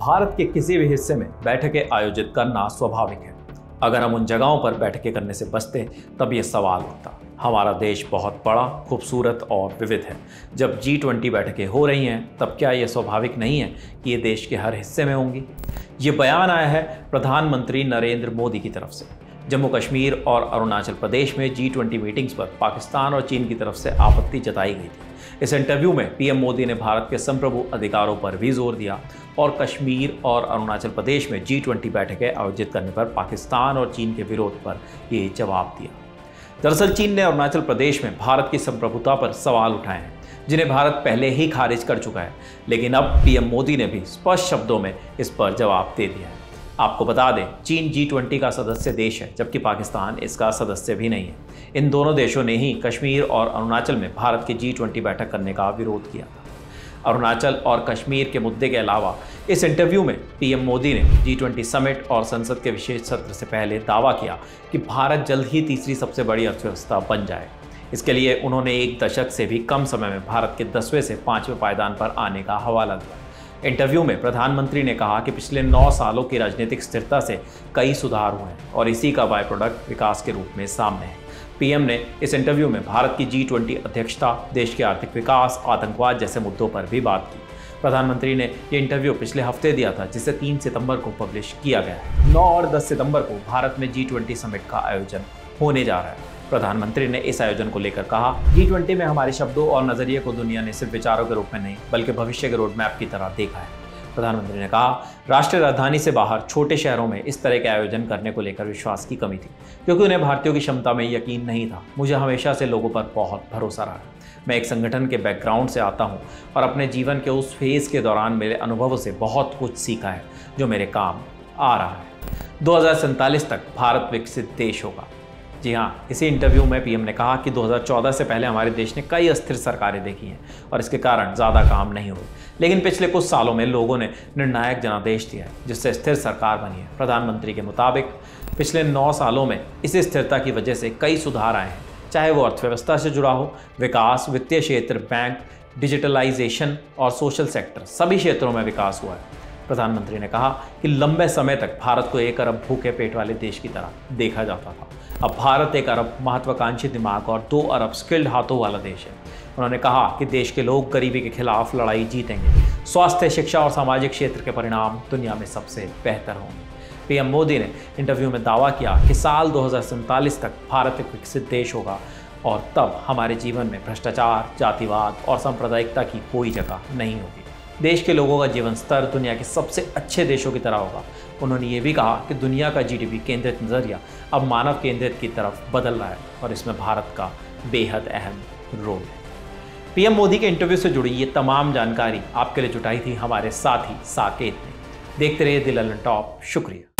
भारत के किसी भी हिस्से में बैठकें आयोजित करना स्वाभाविक है। अगर हम उन जगहों पर बैठकें करने से बचते तब ये सवाल उठता। हमारा देश बहुत बड़ा, खूबसूरत और विविध है। जब G20 बैठकें हो रही हैं तब क्या ये स्वाभाविक नहीं है कि ये देश के हर हिस्से में होंगी? ये बयान आया है प्रधानमंत्री नरेंद्र मोदी की तरफ से। जम्मू कश्मीर और अरुणाचल प्रदेश में G20 मीटिंग्स पर पाकिस्तान और चीन की तरफ से आपत्ति जताई गई थी। इस इंटरव्यू में पीएम मोदी ने भारत के संप्रभु अधिकारों पर भी जोर दिया और कश्मीर और अरुणाचल प्रदेश में G20 बैठकें आयोजित करने पर पाकिस्तान और चीन के विरोध पर ये जवाब दिया। दरअसल चीन ने अरुणाचल प्रदेश में भारत की संप्रभुता पर सवाल उठाए हैं, जिन्हें भारत पहले ही खारिज कर चुका है, लेकिन अब पीएम मोदी ने भी स्पष्ट शब्दों में इस पर जवाब दे दिया है। आपको बता दें, चीन G20 का सदस्य देश है, जबकि पाकिस्तान इसका सदस्य भी नहीं है। इन दोनों देशों ने ही कश्मीर और अरुणाचल में भारत की G20 बैठक करने का विरोध किया था। अरुणाचल और कश्मीर के मुद्दे के अलावा इस इंटरव्यू में पीएम मोदी ने G20 समिट और संसद के विशेष सत्र से पहले दावा किया कि भारत जल्द ही तीसरी सबसे बड़ी अर्थव्यवस्था बन जाए। इसके लिए उन्होंने एक दशक से भी कम समय में भारत के 10वें से 5वें पायदान पर आने का हवाला दिया। इंटरव्यू में प्रधानमंत्री ने कहा कि पिछले 9 सालों की राजनीतिक स्थिरता से कई सुधार हुए हैं और इसी का बाय प्रोडक्ट विकास के रूप में सामने है। पीएम ने इस इंटरव्यू में भारत की G20 अध्यक्षता, देश के आर्थिक विकास, आतंकवाद जैसे मुद्दों पर भी बात की। प्रधानमंत्री ने ये इंटरव्यू पिछले हफ्ते दिया था, जिसे 3 सितंबर को पब्लिश किया गया है। 9 और 10 सितंबर को भारत में G20 समिट का आयोजन होने जा रहा है। प्रधानमंत्री ने इस आयोजन को लेकर कहा, G20 में हमारे शब्दों और नजरिए को दुनिया ने सिर्फ विचारों के रूप में नहीं बल्कि भविष्य के रोड मैप की तरह देखा है। प्रधानमंत्री ने कहा, राष्ट्रीय राजधानी से बाहर छोटे शहरों में इस तरह के आयोजन करने को लेकर विश्वास की कमी थी, क्योंकि उन्हें भारतीयों की क्षमता में यकीन नहीं था। मुझे हमेशा से लोगों पर बहुत भरोसा रहा है। मैं एक संगठन के बैकग्राउंड से आता हूं और अपने जीवन के उस फेज के दौरान मेरे अनुभवों से बहुत कुछ सीखा है जो मेरे काम आ रहा है। 2047 तक भारत विकसित देश होगा। जी हाँ, इसी इंटरव्यू में पीएम ने कहा कि 2014 से पहले हमारे देश ने कई अस्थिर सरकारें देखी हैं और इसके कारण ज़्यादा काम नहीं हुए, लेकिन पिछले कुछ सालों में लोगों ने निर्णायक जनादेश दिया है, जिससे स्थिर सरकार बनी है। प्रधानमंत्री के मुताबिक पिछले 9 सालों में इसी स्थिरता की वजह से कई सुधार आए हैं, चाहे वो अर्थव्यवस्था से जुड़ा हो, विकास, वित्तीय क्षेत्र, बैंक, डिजिटलाइजेशन और सोशल सेक्टर, सभी क्षेत्रों में विकास हुआ है। प्रधानमंत्री ने कहा कि लंबे समय तक भारत को 1 अरब भूखे पेट वाले देश की तरह देखा जाता था। अब भारत 1 अरब महत्वाकांक्षी दिमाग और 2 अरब स्किल्ड हाथों वाला देश है। उन्होंने कहा कि देश के लोग गरीबी के खिलाफ लड़ाई जीतेंगे। स्वास्थ्य, शिक्षा और सामाजिक क्षेत्र के परिणाम दुनिया में सबसे बेहतर होंगे। पीएम मोदी ने इंटरव्यू में दावा किया कि साल 2047 तक भारत एक विकसित देश होगा और तब हमारे जीवन में भ्रष्टाचार, जातिवाद और सांप्रदायिकता की कोई जगह नहीं होगी। देश के लोगों का जीवन स्तर दुनिया के सबसे अच्छे देशों की तरह होगा। उन्होंने ये भी कहा कि दुनिया का GDP केंद्रित नज़रिया अब मानव केंद्रित की तरफ बदल रहा है और इसमें भारत का बेहद अहम रोल है। पीएम मोदी के इंटरव्यू से जुड़ी ये तमाम जानकारी आपके लिए जुटाई थी हमारे साथी साकेत ने। देखते रहिए दिल अलन टॉप। शुक्रिया।